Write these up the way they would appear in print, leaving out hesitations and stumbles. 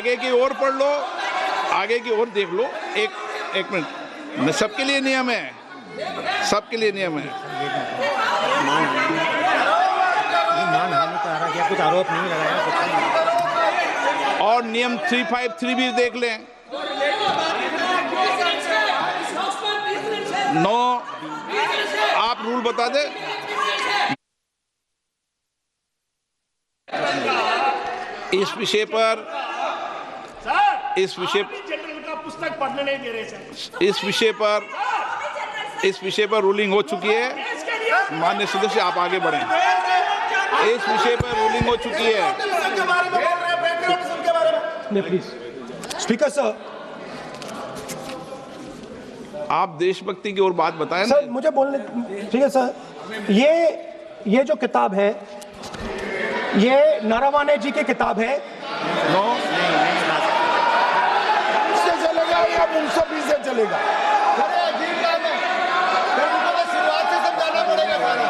आगे की ओर पढ़ लो, आगे की ओर देख लो। एक मिनट, सबके लिए नियम है, सबके लिए नियम है। मानहानि का कुछ आरोप नहीं लगाया। और नियम 353 भी देख लें। 9 आप रूल बता दे। इस विषय पर जनरल का पुस्तक पढ़ने नहीं दे रहे सर। इस विषय पर रूलिंग हो चुकी है। माननीय सदस्य आप आगे बढ़ें। इस विषय पर रूलिंग हो चुकी है। प्लीज स्पीकर सर, आप देशभक्ति की ओर बात बताएं सर मुझे बोलने, ठीक है सर। ये जो किताब है, ये नारावाने जी की किताब है। नो, इससे चलेगा या मुंसफी से चलेगा? शुरुआत से समझाना पड़ेगा सारा।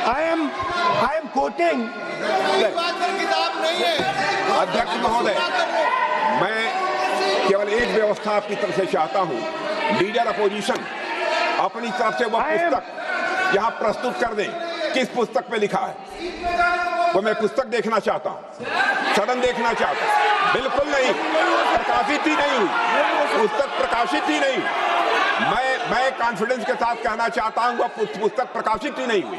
I am quoting. किताब नहीं है। अध्यक्ष महोदय, मैं केवल एक व्यवस्था आपकी तरफ से चाहता हूं। लीडर अपोजिशन अपनी तरफ से वह पुस्तक यहाँ प्रस्तुत कर दें। किस पुस्तक पे लिखा है वो मैं पुस्तक देखना चाहता हूँ, सदन देखना चाहता हूँ। बिल्कुल नहीं, प्रकाशित ही नहीं हुई पुस्तक, प्रकाशित ही नहीं। मैं कॉन्फिडेंस के साथ कहना चाहता हूँ वह पुस्तक प्रकाशित ही नहीं हुई।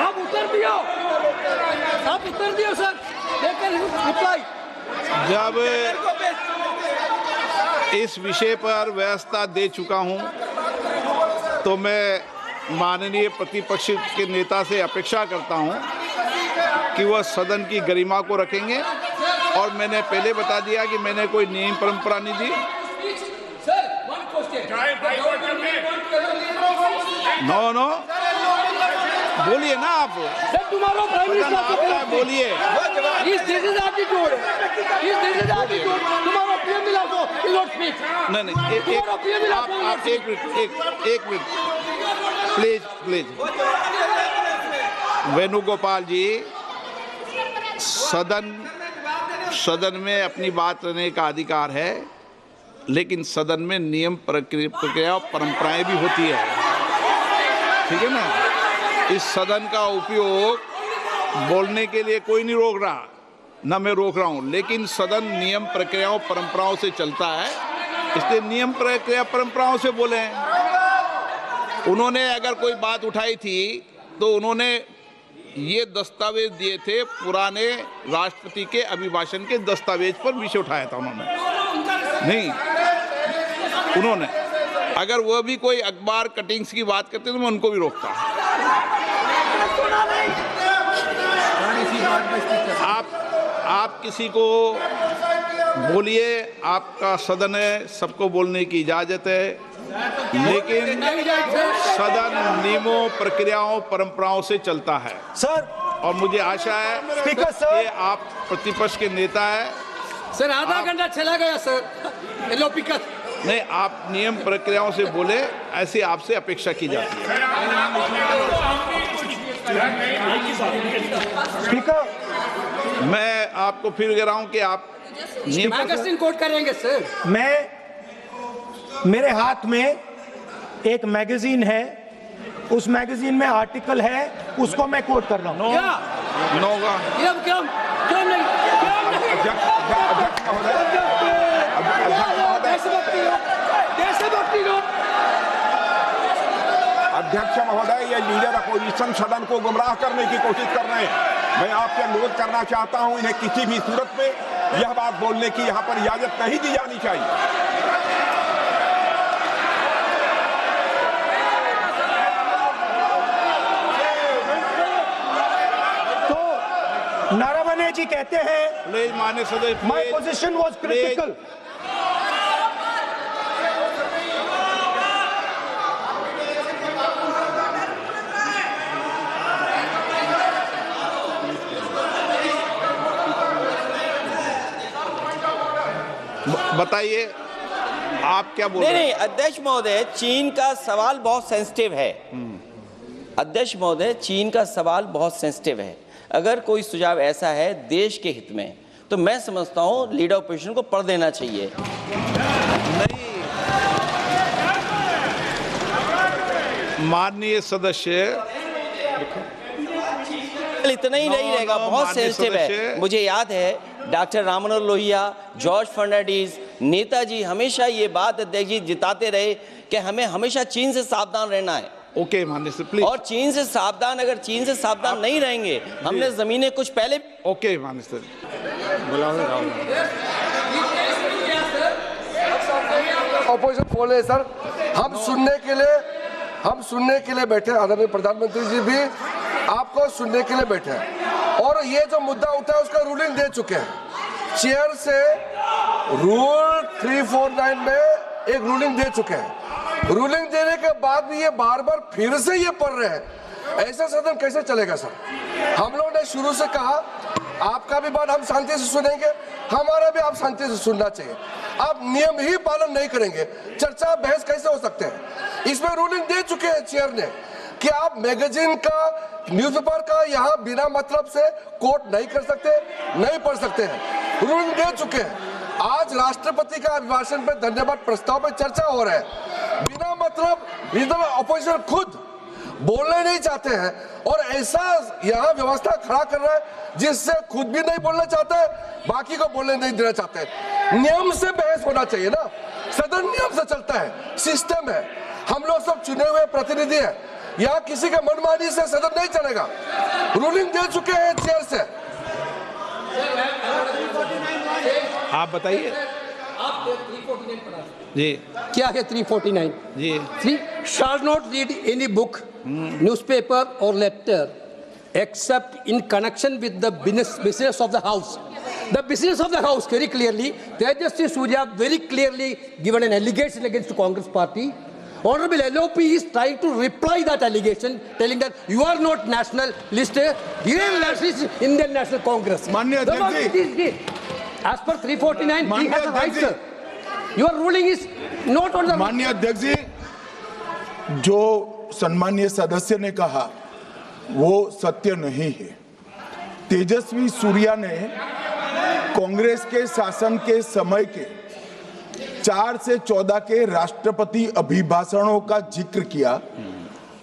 आप उत्तर दियो सर। रिप्लाई। जब इस विषय पर व्यवस्था दे चुका हूं तो मैं माननीय प्रतिपक्ष के नेता से अपेक्षा करता हूं कि वह सदन की गरिमा को रखेंगे। और मैंने पहले बता दिया कि मैंने कोई नियम परंपरा नहीं दी। नो बोलिए ना आप। तुम्हारा प्राइम मिनिस्टर बोलिए। इस दिस इज एटीट्यूड, इस दिस इज एटीट्यूड। तुम्हारा पीएम मिला तो यू नॉट स्पीक। नहीं आप एक मिनट प्लीज। वेणुगोपाल जी, सदन में अपनी बात करने का अधिकार है, लेकिन सदन में नियम प्रक्रिया और परंपराएं भी होती है, ठीक है ना। इस सदन का उपयोग बोलने के लिए कोई नहीं रोक रहा, ना मैं रोक रहा हूं, लेकिन सदन नियम प्रक्रियाओं परंपराओं से चलता है, इसलिए नियम प्रक्रिया परंपराओं से बोले। उन्होंने अगर कोई बात उठाई थी तो उन्होंने ये दस्तावेज दिए थे, पुराने राष्ट्रपति के अभिभाषण के दस्तावेज पर विषय उठाया था उन्होंने अगर वह भी कोई अखबार कटिंग्स की बात करते तो मैं उनको भी रोकता। आप किसी को बोलिए, आपका सदन है, सबको बोलने की इजाजत है, लेकिन सदन नियमों प्रक्रियाओं परंपराओं से चलता है सर। और मुझे आशा है स्पीकर सर, कि आप प्रतिपक्ष के नेता है। सर आधा घंटा चला गया सर। नहीं, आप नियम प्रक्रियाओं से बोले, ऐसी आपसे अपेक्षा की जाती है। स्पीकर, मैं आपको फिर कह रहा हूं कि आप मैगजीन कोट करेंगे सर। मेरे हाथ में एक मैगजीन है, उस मैगजीन में आर्टिकल है, उसको मैं कोट कर रहा हूँ। अध्यक्ष महोदय, ये लीडर अपोजिशन सदन को गुमराह करने की कोशिश कर रहे हैं। मैं आपसे अनुरोध करना चाहता हूं, इन्हें किसी भी सूरत में यह बात बोलने की यहां पर इजाजत नहीं दी जानी चाहिए। तो नारावने जी कहते हैं, माननीय सदस्य, माय पोजीशन वाज क्रिटिकल। बताइए। आप क्या बोल नहीं रहे नहीं अध्यक्ष महोदय, चीन का सवाल बहुत सेंसिटिव है। अध्यक्ष महोदय, चीन का सवाल बहुत सेंसिटिव है। अगर कोई सुझाव ऐसा है देश के हित में, तो मैं समझता हूं लीडर ऑपोजिशन को पढ़ देना चाहिए। नहीं, माननीय सदस्य, इतना ही नहीं रहेगा, बहुत सेंसिटिव है। मुझे याद है डॉक्टर राम मनोहर लोहिया, जॉर्ज फर्नांडिस, नेताजी हमेशा ये बात अध्यक्ष जी जिताते रहे कि हमें हमेशा चीन से सावधान रहना है। ओके माननीय सर, प्लीज। और चीन से सावधान, अगर चीन से सावधान नहीं रहेंगे, हमने जमीनें कुछ पहले। ओके माननीय सर, ऑपोजिशन बोल रहे हैं सर, हम सुनने के लिए बैठे, आदरणीय प्रधानमंत्री जी भी आपको सुनने के लिए बैठे हैं, और ये जो मुद्दा उठा है उसका रूलिंग दे चुके हैं। चेयर से रूल 349 में एक रूलिंग दे चुके हैं। रूलिंग देने के बाद भी ये बार बार फिर से ये पढ़ रहे हैं। ऐसा सदन कैसे चलेगा सर? हम लोगों ने शुरू से कहा आपका भी बात हम शांति से सुनेंगे, हमारा भी आप शांति से सुनना चाहिए। आप नियम ही पालन नहीं करेंगे, चर्चा बहस कैसे हो सकते हैं? इसमें रूलिंग दे चुके हैं चेयर ने कि आप मैगजीन का, न्यूज़पेपर का यहाँ बिना मतलब से कोट नहीं कर सकते, नहीं पढ़ सकते हैं। रूलिंग दे चुके हैं। आज राष्ट्रपति का अभिभाषण पे धन्यवाद प्रस्ताव पे चर्चा हो रहा है। बिना मतलब लीडर ऑपोजिशन खुद बोलना नहीं चाहते हैं, और ऐसा यहाँ व्यवस्था खड़ा कर रहा है जिससे खुद भी नहीं बोलना चाहता है, बाकी को बोलने नहीं देना चाहते हैं। नियम से बहस होना चाहिए ना, सदन नियम से चलता है, सिस्टम है। हम लोग सब चुने हुए प्रतिनिधि हैं, यहाँ किसी के मनमानी से सदन नहीं चलेगा। रूलिंग दे चुके हैं चेयर से। आप बताइए जी। क्या है 349? जी, 3 shall not read any book, newspaper or letter except in connection with the business of the house. The business of the house, very clearly, Tejaswi Surya very clearly given an allegation against the Congress party. Honorable LOP is trying to reply that allegation, telling that you are not national list, Indian nationalist, Indian National Congress. माननीय The अध्यक्ष one ji, as per 349, he माननीय has a right, अध्यक्ष sir. Your ruling is not on the. माननीय अध्यक्ष जी, जो सम्मानीय सदस्य ने कहा वो सत्य नहीं है। तेजस्वी सूर्या ने कांग्रेस के शासन के समय के 4 से 14 के राष्ट्रपति अभिभाषणों का जिक्र किया,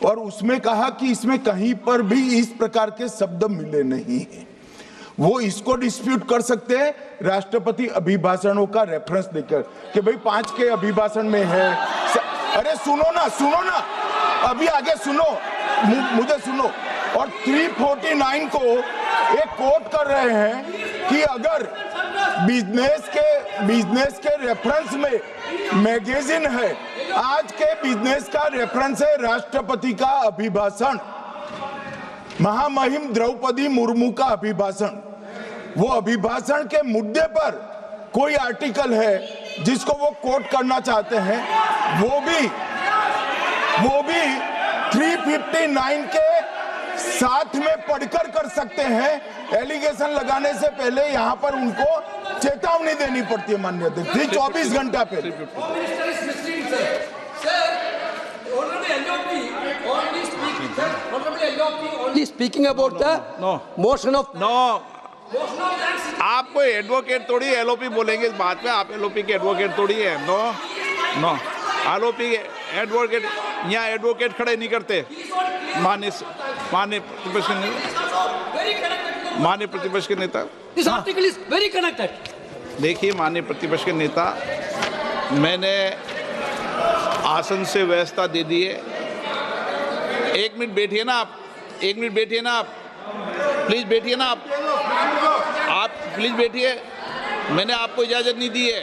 और उसमें कहा कि इसमें कहीं पर भी इस प्रकार के शब्द मिले नहीं हैं। वो इसको डिस्प्यूट कर सकते हैं राष्ट्रपति अभिभाषणों का रेफरेंस देकर कि भाई 5 के अभिभाषण में है। अरे सुनो ना, अभी आगे सुनो, मुझे सुनो। और 349 को एक कोट कर रहे हैं कि अगर बिजनेस के रेफरेंस में मैगजीन है, आज के बिजनेस का रेफरेंस है राष्ट्रपति का अभिभाषण, महामहिम द्रौपदी मुर्मू का अभिभाषण। वो अभिभाषण के मुद्दे पर कोई आर्टिकल है जिसको वो कोट करना चाहते हैं, वो भी 359 के साथ में पढ़कर कर सकते हैं। एलिगेशन लगाने से पहले यहाँ पर उनको चेतावनी देनी पड़ती है माननीय अध्यक्ष, 24 घंटा पहले। Only speaking about the motion of. No, आप कोई एडवोकेट थोड़ी एलओपी बोलेंगे इस बात पे, आप एलओपी के एडवोकेट थोड़ी है। नो, एलओपी के एडवोकेट, यहाँ एडवोकेट खड़े नहीं करते। माननीय प्रतिपक्ष के नेता, This article is very connected. देखिए माननीय प्रतिपक्ष के नेता, मैंने आसन से व्यवस्था दे दी है। 1 मिनट बैठिए ना आप, 1 मिनट बैठिए ना आप, प्लीज बैठिए ना आप प्लीज बैठिए। मैंने आपको इजाजत नहीं दी है।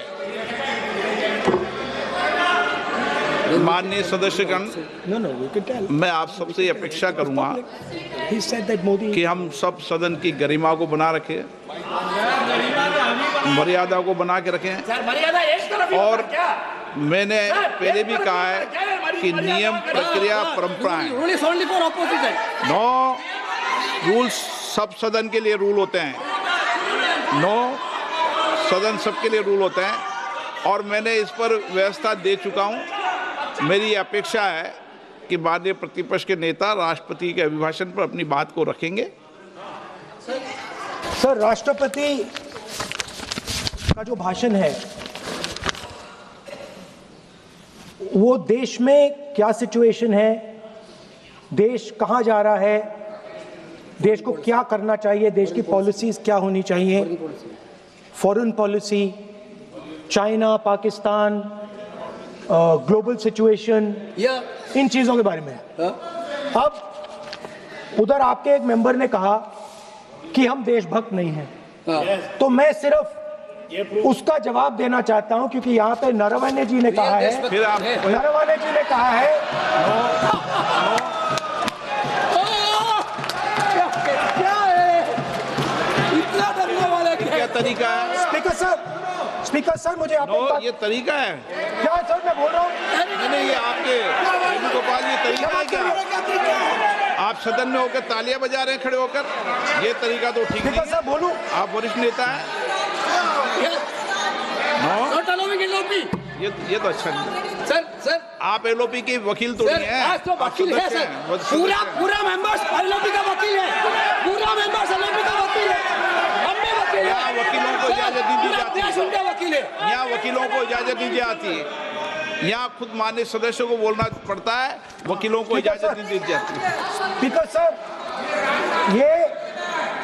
माननीय सदस्यगण, मैं आप सबसे अपेक्षा करूंगा कि हम सब सदन की गरिमा को बना रखें, मर्यादा को बना के रखें। और मैंने पहले भी कहा है कि नियम, प्रक्रिया, परंपराएं, नो रूल्स सब सदन के लिए रूल होते हैं। नो, सदन सबके लिए रूल होते हैं। और मैंने इस पर व्यवस्था दे चुका हूं। मेरी अपेक्षा है कि माननीय प्रतिपक्ष के नेता राष्ट्रपति के अभिभाषण पर अपनी बात को रखेंगे। सर, राष्ट्रपति का जो भाषण है वो देश में क्या सिचुएशन है, देश कहां जा रहा है, देश को क्या करना चाहिए, देश की पॉलिसीज क्या होनी चाहिए, foreign policy, China, Pakistan, global situation, इन चीजों के बारे में। अब उधर आपके एक मेंबर ने कहा कि हम देशभक्त नहीं हैं, तो मैं सिर्फ उसका जवाब देना चाहता हूं, क्योंकि यहाँ पे नरवणे जी ने कहा है, फिर आप नरवणे जी ने कहा है इतना डरने वाला क्या तरीका है? स्पीकर सर मुझे आप एक बात- ये तरीका है? क्या सर मैं बोल रहा हूँ, नहीं, ये आपके वेणुगोपाल ये तरीका है क्या? आप सदन में होकर तालियां बजा रहे हैं खड़े होकर, ये तरीका तो ठीक नहीं स्पीकर है। साहब बोलूं, आप वरिष्ठ नेता हैं। Not allowing LOP. ये तो अच्छा नहीं है। सर आप एलओपी के वकील तो नहीं है, आज तो आप वकील है सदस्य सर, हैं, सदस्य हैं। पूरा मेंबर्स LOP का वकील है, पूरा मेंबर्स LOP का वकील है, हम भी वकील हैं। यहाँ वकीलों को इजाजत नहीं दी पूरा जाती देश उनका वकील है। यहाँ वकीलों को इजाजत नहीं दी जाती है। यहाँ खुद माननीय सदस्यों को बोलना पड़ता है, वकीलों को इजाजत नहीं दी जाती। स्पीकर सर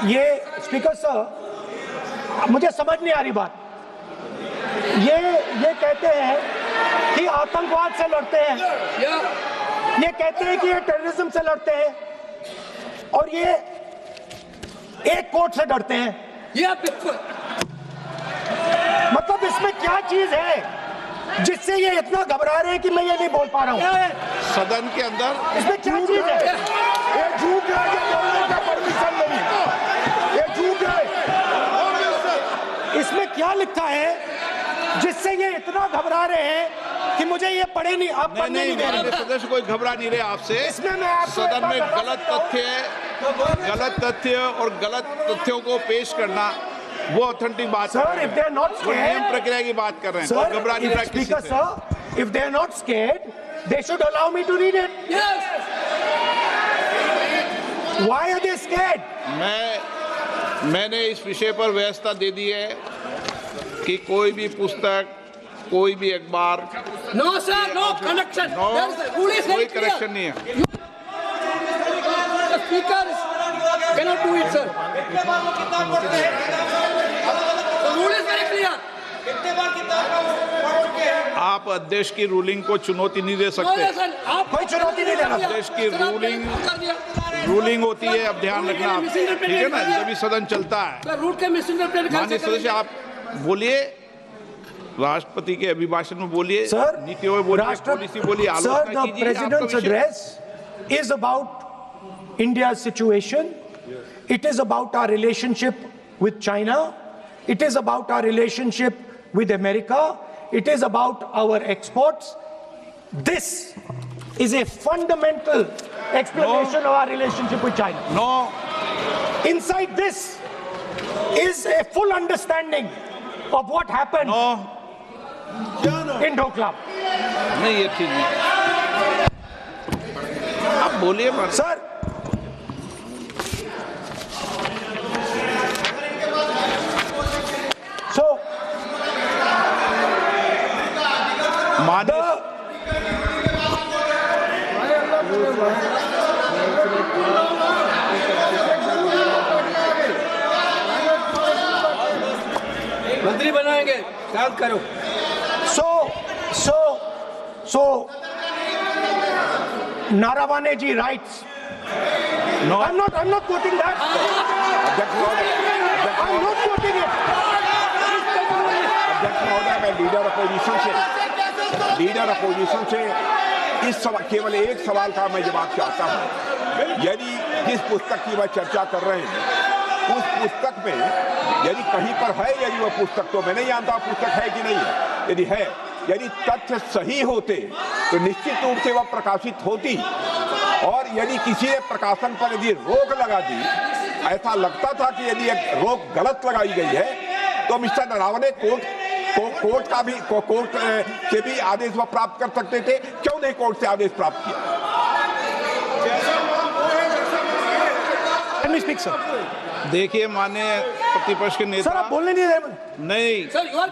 ये स्पीकर सर मुझे समझ नहीं आ रही बात। ये कहते हैं कि आतंकवाद से लड़ते हैं, ये कहते हैं कि ये टेररिज्म से लड़ते हैं, और ये एक कोर्ट से डरते हैं। मतलब इसमें क्या चीज है जिससे ये इतना घबरा रहे हैं कि मैं ये नहीं बोल पा रहा हूँ? सदन के अंदर इसमें क्या चीज है? ये झूठ है, ये बोलने का परमिशन नहीं है, ये झूठ है। इसमें क्या लिखा है जिससे ये इतना घबरा रहे हैं कि मुझे ये पढ़े नहीं, आप पढ़ने नहीं दे रहे। सदस्य कोई घबरा नहीं रहे आपसे। इसमें मैं आपको सदन में गलत तथ्य और गलत तथ्यों को पेश करना वो ऑथेंटिक बात Sir, if they are not वो नियम scared, प्रक्रिया की बात कर रहे हैं। Sir, कोई घबरा नहीं रहा किसी Speaker से। sir, if they are not scared, they should allow me to read it. Why are they scared? मैंने इस विषय पर व्यवस्था दे दी है कि कोई भी पुस्तक, कोई भी अखबार, No sir, no connection. Rule is very कोई clear. करेक्शन नहीं है। The speaker cannot do it, sir. The rule is very clear. आप अध्यक्ष की रूलिंग को चुनौती नहीं दे No, सकते। sir, आप कोई चुनौती नहीं देना। देश की सर, आपने रूलिंग कर दिया। होती है, अब ध्यान रखना आप, ठीक है ना, जब भी सदन चलता है। सर, रूट के मिसइंटरप्रेट माननीय सदस्य आप बोलिए, राष्ट्रपति के अभिभाषण में बोलिए, Sir, नीतियों में बोलिए, पॉलिसी बोलिए, Sir, आलोचना the कीजिए। president's आपका विषय- address is about India's situation. It is about our relationship with China. It is about our relationship with America. It is about our exports. This is a fundamental explanation of our relationship with China. No, Inside this is a full understanding of what happened no, in Doklam. नहीं ये ठीक नहीं। आप बोलिए मत। Sir, so माननीय मंत्री बनाएंगे, शांत करो। So, Naravane ji writes. No. I'm not quoting that. अध्यक्ष महोदय, I'm not quoting it. अध्यक्ष महोदय, मैं लीडर अपोजिशन से इस केवल एक सवाल का मैं जवाब चाहता हूं। यदि जिस पुस्तक की वह चर्चा कर रहे हैं उस पुस्तक में यदि कहीं पर है, यदि वह पुस्तक, तो मैं नहीं जानता पुस्तक है कि नहीं है, यदि है, यदि तथ्य सही होते तो निश्चित रूप से वह प्रकाशित होती, और यदि किसी ने प्रकाशन पर यदि रोक लगा दी, ऐसा लगता था कि यदि एक रोक गलत लगाई गई है, तो मिस्टर नरावने कोर्ट कोर्ट का भी कोर्ट से भी आदेश वो प्राप्त कर सकते थे, क्यों नहीं कोर्ट से आदेश प्राप्त किया? देखिए माननीय प्रतिपक्ष के नेता, सर आप बोलने नहीं रहे। नहीं,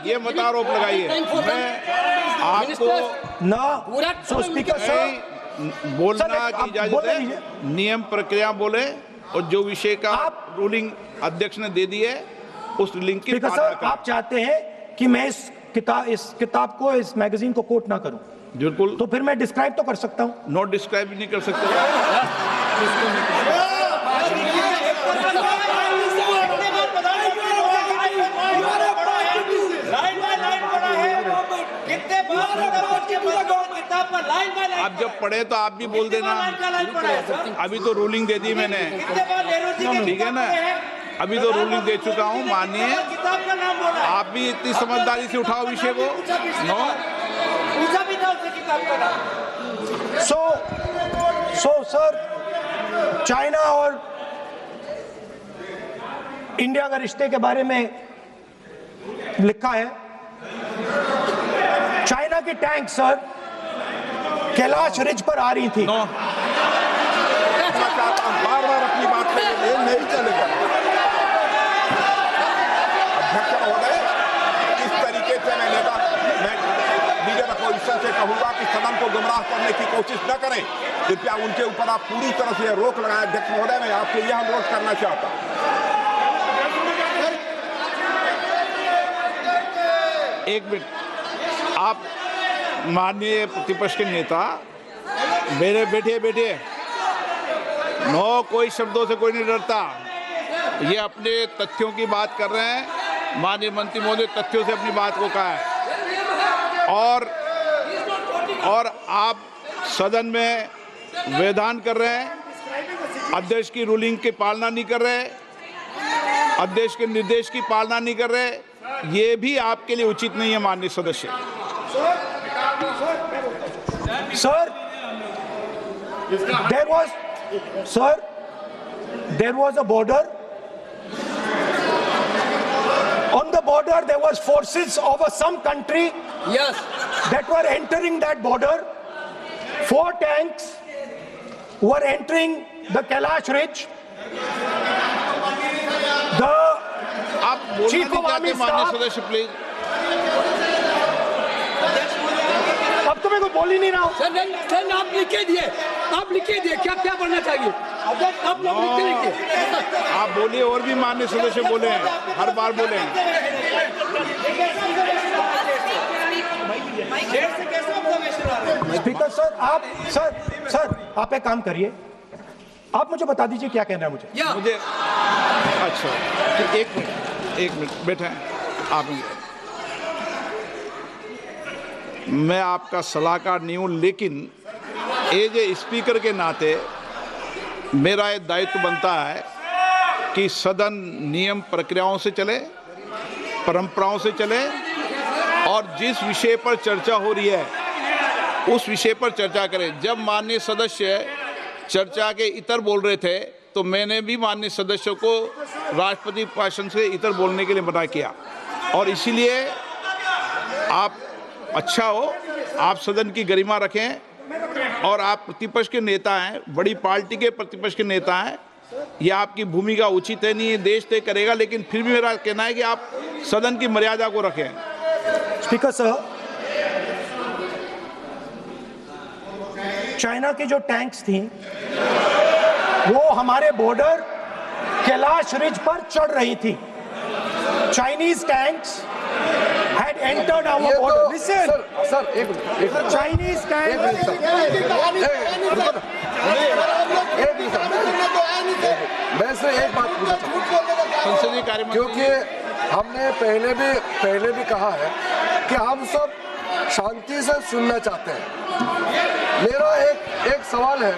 ये मत आरोप लगाइए। मैं आपको ना सो स्पीकर सर बोलना सर, की आप इजाजत बोलने है, दीजिए। नियम प्रक्रिया बोले और जो विषय का रूलिंग अध्यक्ष ने दे दी है उस लिंक की स्पीकर पालना सर करें। आप चाहते हैं कि मैं इस किताब को, इस मैगजीन को कोट ना करूं, बिल्कुल, तो फिर मैं डिस्क्राइब तो कर सकता हूं। नोट डिस्क्राइब भी नहीं कर सकते। आप जब पढ़े तो आप भी बोल देना, अभी तो रूलिंग दे दी मैंने, ठीक है ना, अभी तो रूलिंग दे चुका हूँ। मानिए आप भी इतनी समझदारी से उठाओ विषय को। नो सो सर, चाइना और इंडिया के रिश्ते के बारे में लिखा है, चाइना की टैंक सर कैलाश रिज पर आ रही थी। नो बार बार अपनी बात पे नहीं चलेगा। अध्यक्ष महोदय, इस तरीके से मैं लीडर अपोजिशन से कहूंगा कि सदन को गुमराह करने की कोशिश न करें। कृपया उनके ऊपर आप पूरी तरह से रोक लगाएं। अध्यक्ष महोदय, मैं आपसे यह अनुरोध करना चाहता हूं। एक मिनट, आप माननीय प्रतिपक्ष के नेता मेरे बैठिए। नो, कोई शब्दों से कोई नहीं डरता। ये अपने तथ्यों की बात कर रहे हैं। माननीय मंत्री महोदय तथ्यों से अपनी बात को कहा है और आप सदन में वेदान कर रहे हैं, अध्यक्ष की रूलिंग की पालना नहीं कर रहे, अध्यक्ष के निर्देश की पालना नहीं कर रहे। ये भी आपके लिए उचित नहीं है माननीय सदस्य। Sir, there was a border. On the border, there was forces of some country. Yes. That were entering that border. 4 tanks were entering the Kailash Ridge. The आप बोलना Chief नहीं of चाहते Army माननीय Staff- सदस्य, please. अब तो मैं कोई बोल ही नहीं रहा हूं। सर आप लिखे दिए क्या बढ़ना चाहिए? आप लोग लिखिए। आप बोलिए, और भी माननीय सदस्य बोले हैं, हर बार बोले हैं। स्पीकर सर आप एक काम करिए, आप मुझे बता दीजिए क्या कहना है मुझे। मुझे अच्छा, तो एक मिनट बैठे हैं आप। मैं आपका सलाहकार नहीं हूं, लेकिन एज ए स्पीकर के नाते मेरा ये दायित्व बनता है कि सदन नियम प्रक्रियाओं से चले, परंपराओं से चले और जिस विषय पर चर्चा हो रही है उस विषय पर चर्चा करें। जब माननीय सदस्य चर्चा के इतर बोल रहे थे तो मैंने भी माननीय सदस्यों को राष्ट्रपति भाषण से इतर बोलने के लिए मना किया, और इसीलिए आप अच्छा हो, आप सदन की गरिमा रखें और आप प्रतिपक्ष के नेता हैं, बड़ी पार्टी के प्रतिपक्ष के नेता हैं। यह आपकी भूमिका उचित है, नहीं ये देश तय करेगा, लेकिन फिर भी मेरा कहना है कि आप सदन की मर्यादा को रखें। स्पीकर सर, चाइना की जो टैंक्स थी वो हमारे बॉर्डर कैलाश रिज पर चढ़ रही थी। Chinese tanks had entered our border. Listen, sir एक मिनट, Chinese tanks. मैं से एक बात पूछना चाहता हूं, संसदीय कार्य मंत्री, क्योंकि हमने पहले भी कहा है कि हम सब शांति से सुनना चाहते हैं। मेरा एक सवाल है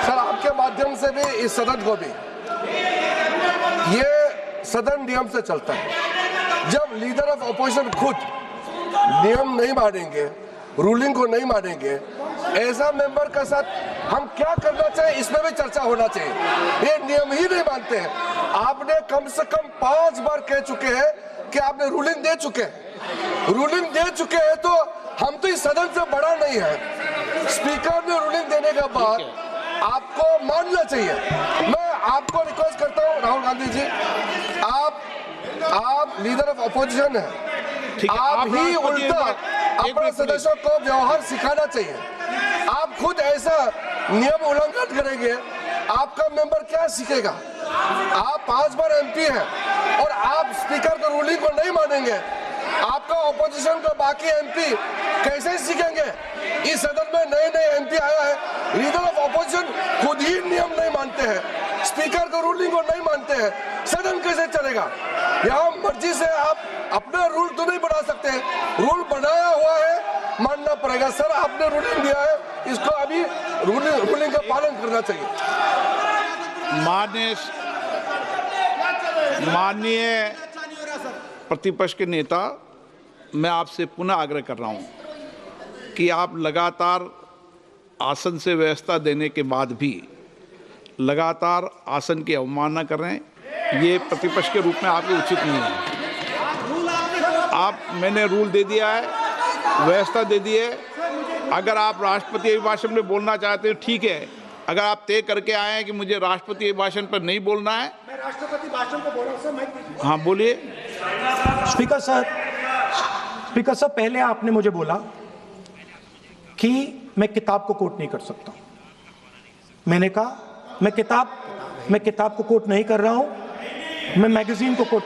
सर, आपके माध्यम से भी इस सदन को भी, ये सदन नियम से चलता है। जब लीडर ऑफ अपोजिशन खुद नियम नहीं मानेंगे, रूलिंग को नहीं मानेंगे, ऐसा मेंबर के साथ हम क्या करना चाहिए, इसमें भी चर्चा होना चाहिए। ये नियम ही नहीं मानते हैं। आपने कम से कम 5 बार कह चुके हैं कि आपने रूलिंग दे चुके हैं, रूलिंग दे चुके हैं तो हम तो इस सदन से बड़ा नहीं है। स्पीकर ने रूलिंग देने के बाद आपको मानना चाहिए। मैं आपको रिक्वेस्ट करता हूं राहुल गांधी जी, आप लीडर ऑफ अपोजिशन है, आप ही उल्टा अपने सदस्यों को व्यवहार सिखाना चाहिए। आप खुद ऐसा नियम उल्लंघन करेंगे, आपका मेंबर क्या सीखेगा? आप 5 बार एमपी हैं और आप स्पीकर के रूलिंग को नहीं मानेंगे, आपका ऑपोजिशन का बाकी एमपी कैसे सीखेंगे? इस सदन में नए एमपी आया है, लीडर ऑफ ऑपोजिशन खुद ही नियम नहीं मानते हैं, स्पीकर के रूलिंग को नहीं मानते हैं, सदन कैसे चलेगा? यहाँ मर्जी से आप अपना रूल तो नहीं बना सकते, रूल बनाया हुआ है, मानना पड़ेगा। सर, आपने रूलिंग दिया है, इसको अभी रूलिंग का पालन करना चाहिए। माननीय प्रतिपक्ष के नेता, मैं आपसे पुनः आग्रह कर रहा हूं कि आप लगातार आसन से व्यवस्था देने के बाद भी लगातार आसन की अवमानना कर रहे हैं। ये प्रतिपक्ष के रूप में आपके उचित नहीं है। मैंने रूल दे दिया है, व्यवस्था दे दी है। अगर आप राष्ट्रपति अभिभाषण में बोलना चाहते हैं ठीक है, अगर आप तय करके आए हैं कि मुझे राष्ट्रपति अभिभाषण पर नहीं बोलना है। मैं राष्ट्रपति भाषण को बोल रहा हूं सर, मैं हाँ बोलिए। स्पीकर सर, पहले आपने मुझे बोला कि मैं किताब को कोट नहीं कर सकता। मैंने कहा मैं किताब को कोट नहीं कर रहा हूं, मैं मैगजीन को कोट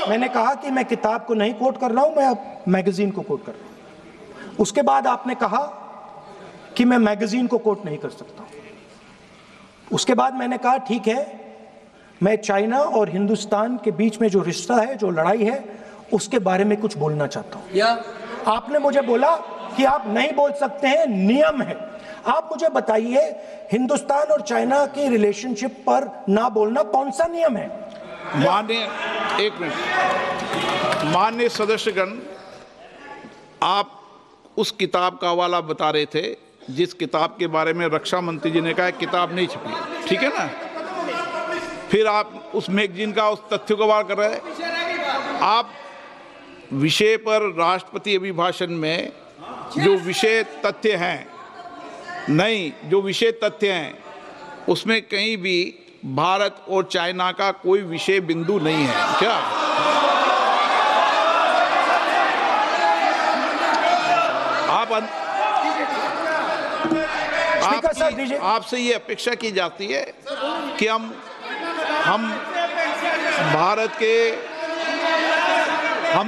मैंने कहा कि मैं किताब को नहीं कोट कर रहा हूं, मैं अब मैगजीन को कोट कर रहा हूं। उसके बाद आपने कहा कि मैं मैगजीन को कोट नहीं कर सकता। उसके बाद मैंने कहा ठीक है, मैं चाइना और हिंदुस्तान के बीच में जो रिश्ता है, जो लड़ाई है, उसके बारे में कुछ बोलना चाहता हूं। आपने मुझे बोला कि आप नहीं बोल सकते हैं, नियम है। आप मुझे बताइए, हिंदुस्तान और चाइना की रिलेशनशिप पर ना बोलना कौन सा नियम है? माननीय सदस्यगण, आप उस किताब का हवाला बता रहे थे जिस किताब के बारे में रक्षा मंत्री जी ने कहा किताब नहीं छपी, ठीक है ना? फिर आप उस मैगजीन का उस तथ्य को वार कर रहे हैं। आप विषय पर राष्ट्रपति अभिभाषण में जो विषय तथ्य हैं, नहीं, जो विषय तथ्य हैं उसमें कहीं भी भारत और चाइना का कोई विषय बिंदु नहीं है क्या? आपसे ये अपेक्षा की जाती है कि हम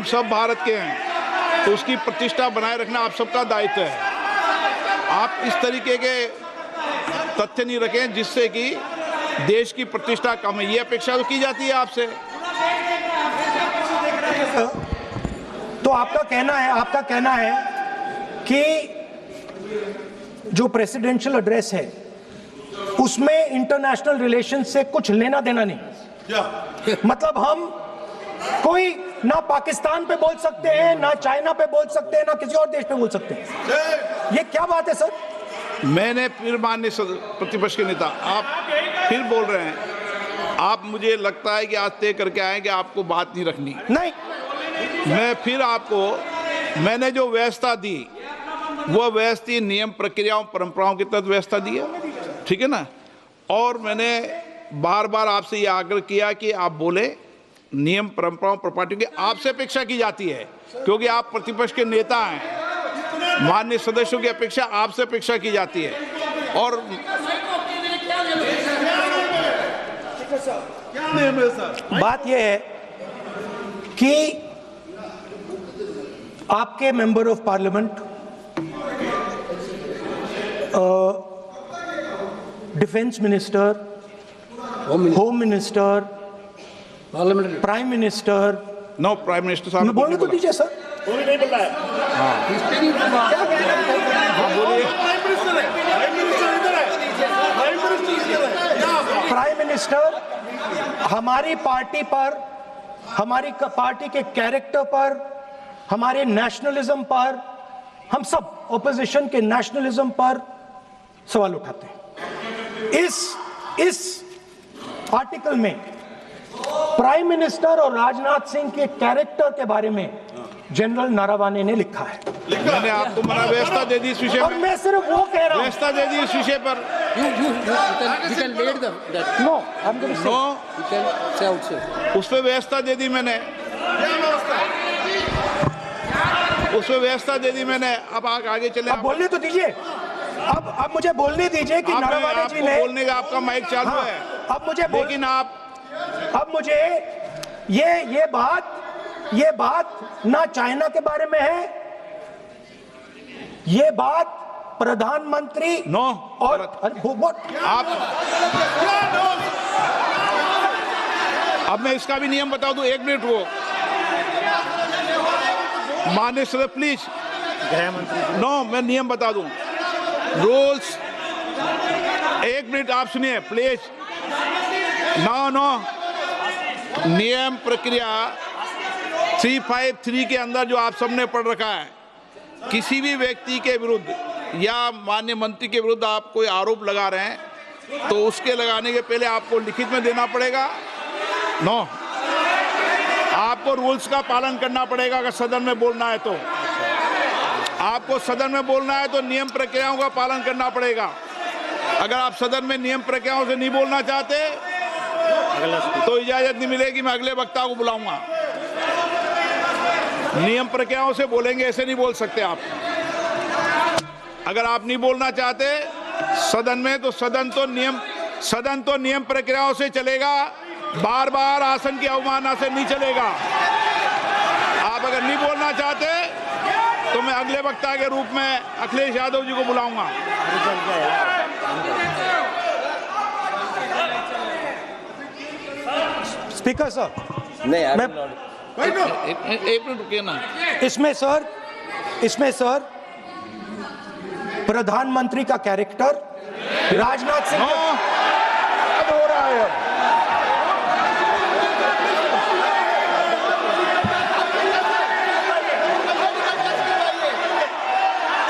सब भारत के हैं, तो उसकी प्रतिष्ठा बनाए रखना आप सबका दायित्व है। आप इस तरीके के तथ्य नहीं रखें जिससे कि देश की प्रतिष्ठा कम है, ये अपेक्षा तो की जाती है आपसे। तो आपका कहना है कि जो प्रेसिडेंशियल एड्रेस है उसमें इंटरनेशनल रिलेशन से कुछ लेना देना नहीं। मतलब हम कोई ना पाकिस्तान पे बोल सकते हैं, ना चाइना पे बोल सकते हैं, ना किसी और देश पे बोल सकते हैं। ये क्या बात है सर? मैंने फिर माननीय प्रतिपक्ष के नेता, आप फिर बोल रहे हैं। आप, मुझे लगता है कि आज तय करके आए कि आपको बात नहीं रखनी। नहीं, मैं फिर आपको, मैंने जो व्यवस्था दी वो व्यवस्था नियम, प्रक्रियाओं, परंपराओं के तहत व्यवस्था दी है, ठीक है ना? और मैंने बार बार आपसे ये आग्रह किया कि आप बोले, नियम, परंपराओं, प्रॉपर्टी की आपसे अपेक्षा की जाती है क्योंकि आप प्रतिपक्ष के नेता हैं। माननीय सदस्यों की अपेक्षा आपसे अपेक्षा की जाती है। और बात यह है कि आपके member of parliament, defence minister, home minister, prime minister, no, prime minister साहब ने बोलने को दीजिए सर। नहीं बोल रहा है। प्राइम मिनिस्टर हमारी पार्टी पर, हमारी पार्टी के कैरेक्टर पर, हमारे नेशनलिज्म पर, हम सब ऑपोजिशन के नेशनलिज्म पर सवाल उठाते हैं। इस आर्टिकल में प्राइम मिनिस्टर और राजनाथ सिंह के कैरेक्टर के बारे में जनरल नारावाने ने लिखा है। मैंने आपको मना व्यवस्था दे दी इस विषय और में, मैं सिर्फ वो कह रहा हूँ। व्यवस्था दे दी इस विषय पर। You can lead them. That no, I'm going to say. No, you can say outside. उस पर व्यवस्था दे दी मैंने, उस पर व्यवस्था दे दी मैंने। अब आगे चले। अब बोलने तो दीजिए। अब मुझे बोलने दीजिए कि नारावाने जी ने, बोलने का आपका माइक चालू हाँ, है। अब मुझे लेकिन आप अब मुझे ये बात ना चाइना के बारे में है, ये बात प्रधानमंत्री नो और आप, अब मैं इसका भी नियम बता दूं। 1 मिनट वो माननीय सर प्लीज, नो मैं नियम बता दूं, रूल्स। 1 मिनट आप सुनिए प्लीज। नो नियम प्रक्रिया 353 के अंदर जो आप सबने पढ़ रखा है, किसी भी व्यक्ति के विरुद्ध या माननीय मंत्री के विरुद्ध आप कोई आरोप लगा रहे हैं तो उसके लगाने के पहले आपको लिखित में देना पड़ेगा। नो, आपको रूल्स का पालन करना पड़ेगा। अगर सदन में बोलना है तो आपको सदन में बोलना है तो नियम प्रक्रियाओं का पालन करना पड़ेगा। अगर आप सदन में नियम प्रक्रियाओं से नहीं बोलना चाहते तो इजाजत नहीं मिलेगी। मैं अगले वक्ता को बुलाऊंगा। नियम प्रक्रियाओं से बोलेंगे, ऐसे नहीं बोल सकते आप। अगर आप नहीं बोलना चाहते सदन में तो सदन तो नियम प्रक्रियाओं से चलेगा। बार बार आसन की अवमानना से नहीं चलेगा। आप अगर नहीं बोलना चाहते तो मैं अगले वक्ता के रूप में अखिलेश यादव जी को बुलाऊंगा। स्पीकर सर, नहीं, मैं एक मिनट रुकिए ना। इसमें सर प्रधानमंत्री का कैरेक्टर राजनाथ सिंह हो रहा है।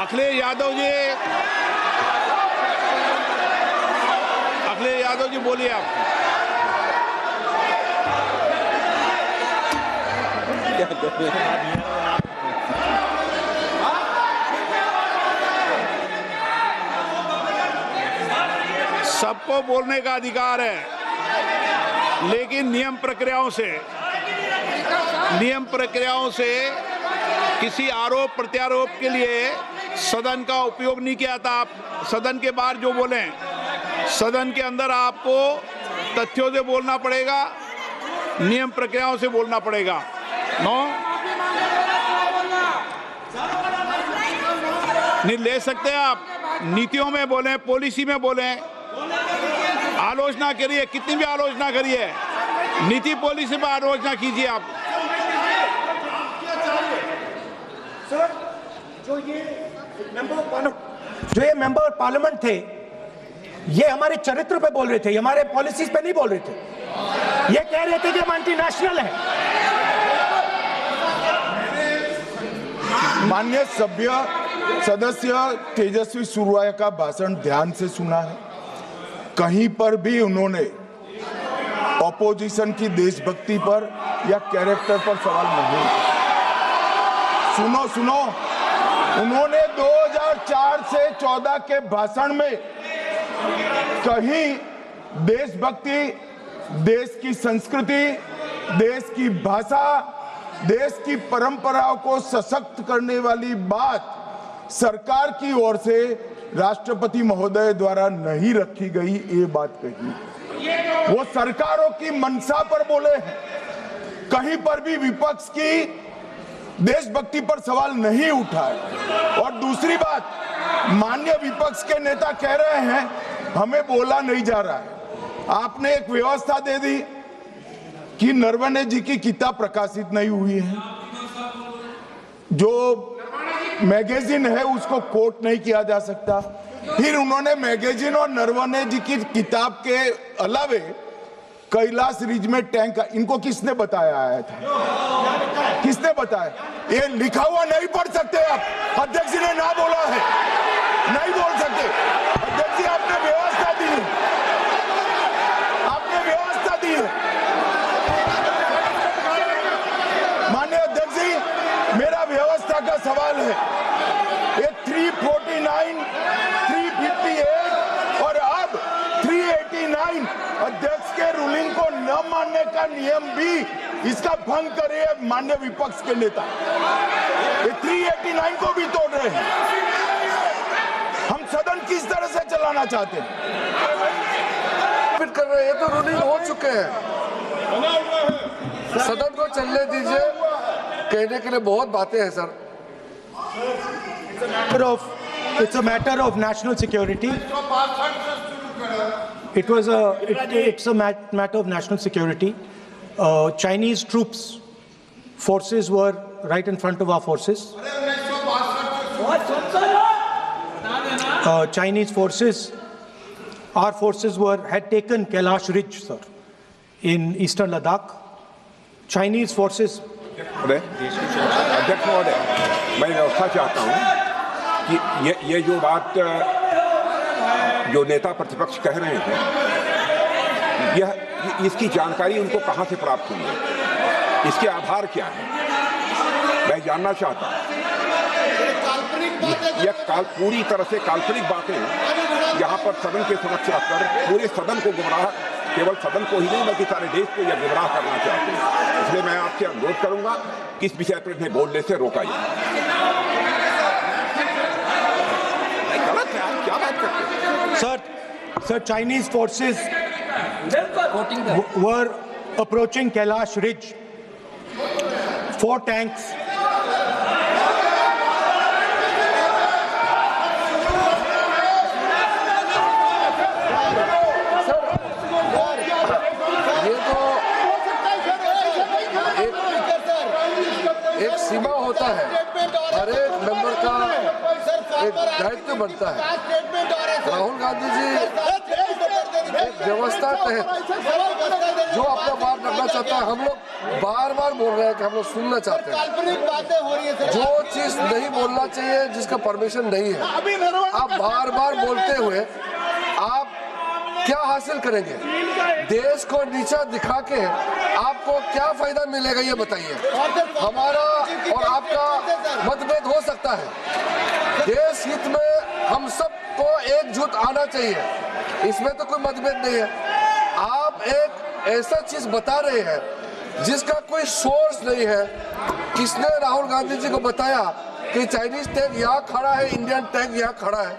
अखिलेश यादव जी बोलिए आप। सबको बोलने का अधिकार है, लेकिन नियम प्रक्रियाओं से किसी आरोप प्रत्यारोप के लिए सदन का उपयोग नहीं किया था। आप सदन के बाहर जो बोलें, सदन के अंदर आपको तथ्यों से बोलना पड़ेगा, नियम प्रक्रियाओं से बोलना पड़ेगा। नो, नहीं ले सकते आप। नीतियों में बोलें, पॉलिसी में बोलें, आलोचना करिए, कितनी भी आलोचना करिए, नीति पॉलिसी पर आलोचना कीजिए आप। सर, जो ये मेंबर पार्लियामेंट थे, ये हमारे चरित्र पे बोल रहे थे, हमारे पॉलिसीज पे नहीं बोल रहे थे। ये कह रहे थे कि हम एंटी नेशनल है। माननीय सदस्य तेजस्वी सूर्या का भाषण ध्यान से सुना है। कहीं पर भी उन्होंने ऑपोजिशन की देशभक्ति पर या कैरेक्टर पर सवाल नहीं। सुनो, उन्होंने 2004 से 14 के भाषण में कहीं देशभक्ति, देश की संस्कृति, देश की भाषा, देश की परंपराओं को सशक्त करने वाली बात सरकार की ओर से राष्ट्रपति महोदय द्वारा नहीं रखी गई। ये बात कही, वो सरकारों की मंशा पर बोले हैं। कहीं पर भी विपक्ष की देशभक्ति पर सवाल नहीं उठाए। और दूसरी बात, माननीय विपक्ष के नेता कह रहे हैं हमें बोला नहीं जा रहा है। आपने एक व्यवस्था दे दी कि नरवणे जी की किताब प्रकाशित नहीं हुई है, जो मैगजीन है उसको कोट नहीं किया जा सकता। फिर उन्होंने मैगजीन और नरवणे जी की किताब के अलावे कैलाश रिज में टैंक, इनको किसने बताया आया था? किसने बताया? ये लिखा हुआ नहीं पढ़ सकते आप। अध्यक्ष जी ने ना बोला है, नहीं बोल सकते। अध्यक्ष जी आपने व्यवस्था दी है, आपने व्यवस्था दी है। का सवाल है। ये 349, 358 और अब 389 अध्यक्ष के रूलिंग को न मानने का नियम भी इसका भंग करे माननीय विपक्ष के नेता। ये 389 को भी तोड़ रहे हैं। हम सदन किस तरह से चलाना चाहते हैं? फिट कर रहे हैं, तो रूलिंग हो चुके हैं। सदन को चलने दीजिए, कहने के लिए बहुत बातें हैं sir. It's a matter of national security. It's a matter of national security. Chinese forces were right in front of our forces. Chinese forces, our forces had taken Kailash Ridge, sir, in eastern Ladakh. Chinese forces. अध्यक्ष महोदय, मैं व्यवस्था चाहता हूँ कि ये जो बात जो नेता प्रतिपक्ष कह रहे हैं, इसकी जानकारी उनको कहाँ से प्राप्त हुई है, इसके आधार क्या है, मैं जानना चाहता हूँ। यह पूरी तरह से काल्पनिक बातें यहाँ पर सदन के समक्ष रखकर पूरे सदन को गुमराह, केवल सदन को ही नहीं बल्कि सारे देश को यह गुमराह करना चाहते हैं। इसलिए मैं आपसे अनुरोध करूंगा कि इस विषय पर इन्हें बोलने से रोका जाए। गलत है, आप क्या बात करते हैं? Sir, Chinese forces were approaching Kailash Ridge. 4 tanks. एक सीमा होता है, हर एक मेंबर का एक दायित्व बनता है। राहुल गांधी जी एक व्यवस्था तहत जो अपना बात रखना चाहता है, हम लोग बार बार बोल रहे हैं कि हम लोग सुनना चाहते हैं। जो चीज नहीं बोलना चाहिए, जिसका परमिशन नहीं है, आप बार बार बोलते हुए आप क्या हासिल करेंगे? देश को नीचा दिखा के आपको क्या फायदा मिलेगा, ये बताइए। हमारा और आपका मतभेद हो सकता है, देश हित में हम सबको एकजुट आना चाहिए, इसमें तो कोई मतभेद नहीं है। आप एक ऐसा चीज बता रहे हैं जिसका कोई सोर्स नहीं है। किसने राहुल गांधी जी को बताया कि चाइनीज टैंक यहाँ खड़ा है, इंडियन टैंक यहाँ खड़ा है?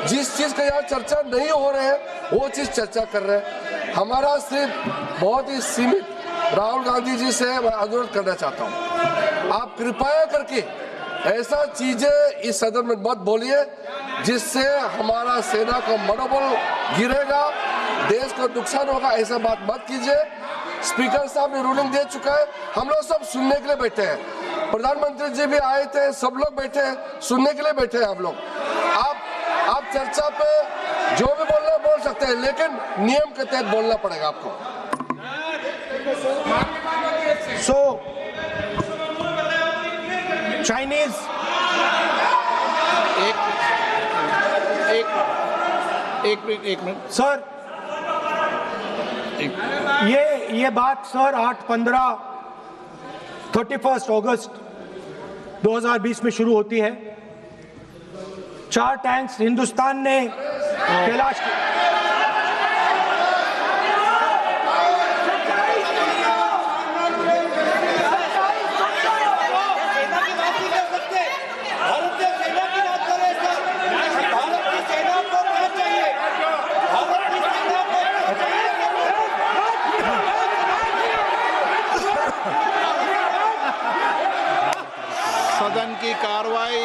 जिस चीज का यहाँ चर्चा नहीं हो रहे है वो चीज चर्चा कर रहे हैं। हमारा सिर्फ बहुत ही सीमित राहुल गांधी जी से मैं अनुरोध करना चाहता हूँ, आप कृपया करके ऐसा चीजें इस सदन में मत बोलिए जिससे हमारा सेना का मनोबल गिरेगा, देश को नुकसान होगा। ऐसा बात मत कीजिए। स्पीकर साहब ने रूलिंग दे चुका है, हम लोग सब सुनने के लिए बैठे हैं। प्रधानमंत्री जी भी आए थे, सब लोग बैठे हैं, सुनने के लिए बैठे हैं हम लोग। आप चर्चा पे जो भी बोलना है बोल सकते हैं, लेकिन नियम के तहत बोलना पड़ेगा आपको। So, Chinese एक मिनट सर, ये बात सर 31 अगस्त 2020 में शुरू होती है। 4 टैंक्स हिंदुस्तान ने कैलाश सदन की कार्रवाई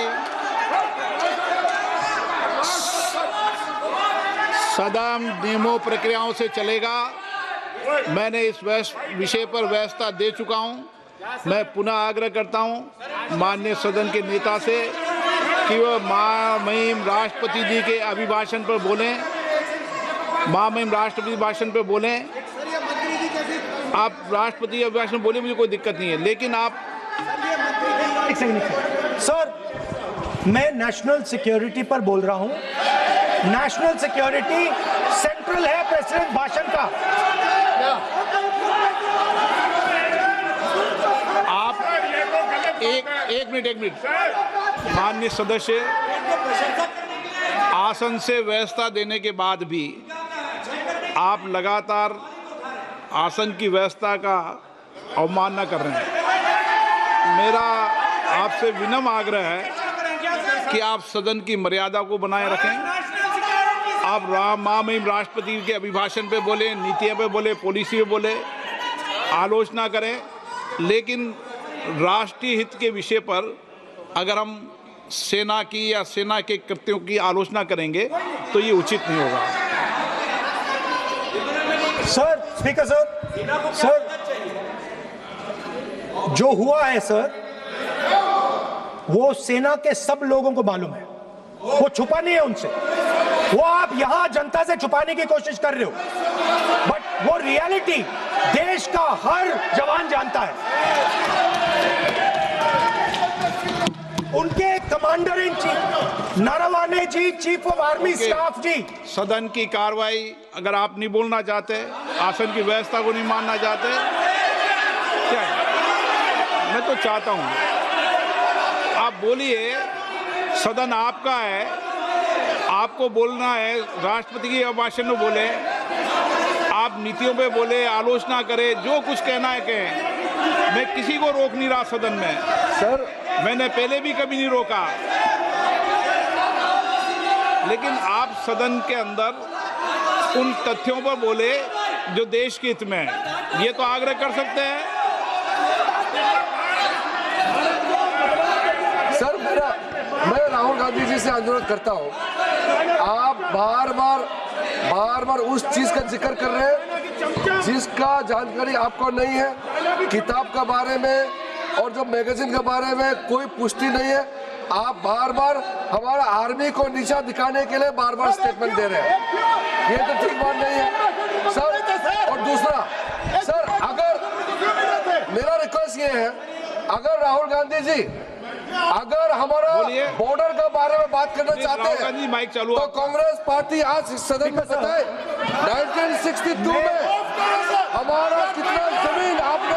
सदन नियमों प्रक्रियाओं से चलेगा। मैंने इस विषय पर व्यवस्था दे चुका हूं। मैं पुनः आग्रह करता हूं माननीय सदन के नेता से कि वह महामहिम राष्ट्रपति जी के अभिभाषण पर बोलें, महामहिम राष्ट्रपति भाषण पर बोलें। आप राष्ट्रपति अभिभाषण बोले, मुझे कोई दिक्कत नहीं है, लेकिन आप सर, मैं नेशनल सिक्योरिटी पर बोल रहा हूं। नेशनल सिक्योरिटी सेंट्रल है प्रेसिडेंट भाषण का। आप एक मिनट मिनट। माननीय सदस्य, आसन से व्यवस्था देने के बाद भी आप लगातार आसन की व्यवस्था का अवमानना कर रहे हैं। मेरा आपसे विनम्र आग्रह है कि आप सदन की मर्यादा को बनाए रखें। आप महामहिम राष्ट्रपति के अभिभाषण पे बोले, नीतियों पे बोले, पॉलिसी पे बोले, आलोचना करें, लेकिन राष्ट्रीय हित के विषय पर अगर हम सेना की या सेना के कृत्यों की आलोचना करेंगे तो ये उचित नहीं होगा। सर, स्पीकर सर, जो हुआ है सर, वो सेना के सब लोगों को मालूम है, वो छुपा नहीं है उनसे। वो आप यहां जनता से छुपाने की कोशिश कर रहे हो, बट वो रियलिटी देश का हर जवान जानता है। उनके commander in chief Naravane ji, chief of army staff ji. सदन की कार्रवाई अगर आप नहीं बोलना चाहते, आसन की व्यवस्था को नहीं मानना चाहते, क्या है? मैं तो चाहता हूं आप बोलिए, सदन आपका है, आपको बोलना है। राष्ट्रपति के अभिभाषण में बोले, आप नीतियों पे बोले, आलोचना करें, जो कुछ कहना है कहें। मैं किसी को रोक नहीं रहा सदन में सर, मैंने पहले भी कभी नहीं रोका, लेकिन आप सदन के अंदर उन तथ्यों पर बोले जो देश के हित में है, ये तो आग्रह कर सकते हैं। सर, मैं राहुल गांधी जी से अनुरोध करता हूं, आप बार बार उस चीज का जिक्र कर रहे हैं जिसका जानकारी आपको नहीं है। किताब के बारे में और जो मैगजीन के बारे में कोई पुष्टि नहीं है। आप बार हमारा आर्मी को नीचा दिखाने के लिए बार स्टेटमेंट दे रहे हैं, ये तो ठीक बात नहीं है सर। और दूसरा सर, अगर मेरा रिक्वेस्ट ये है, अगर राहुल गांधी जी अगर हमारा बॉर्डर के बारे में बात करना चाहते हैं तो कांग्रेस पार्टी आज सदन में बताए 1962 में हमारा कितना जमीन आपने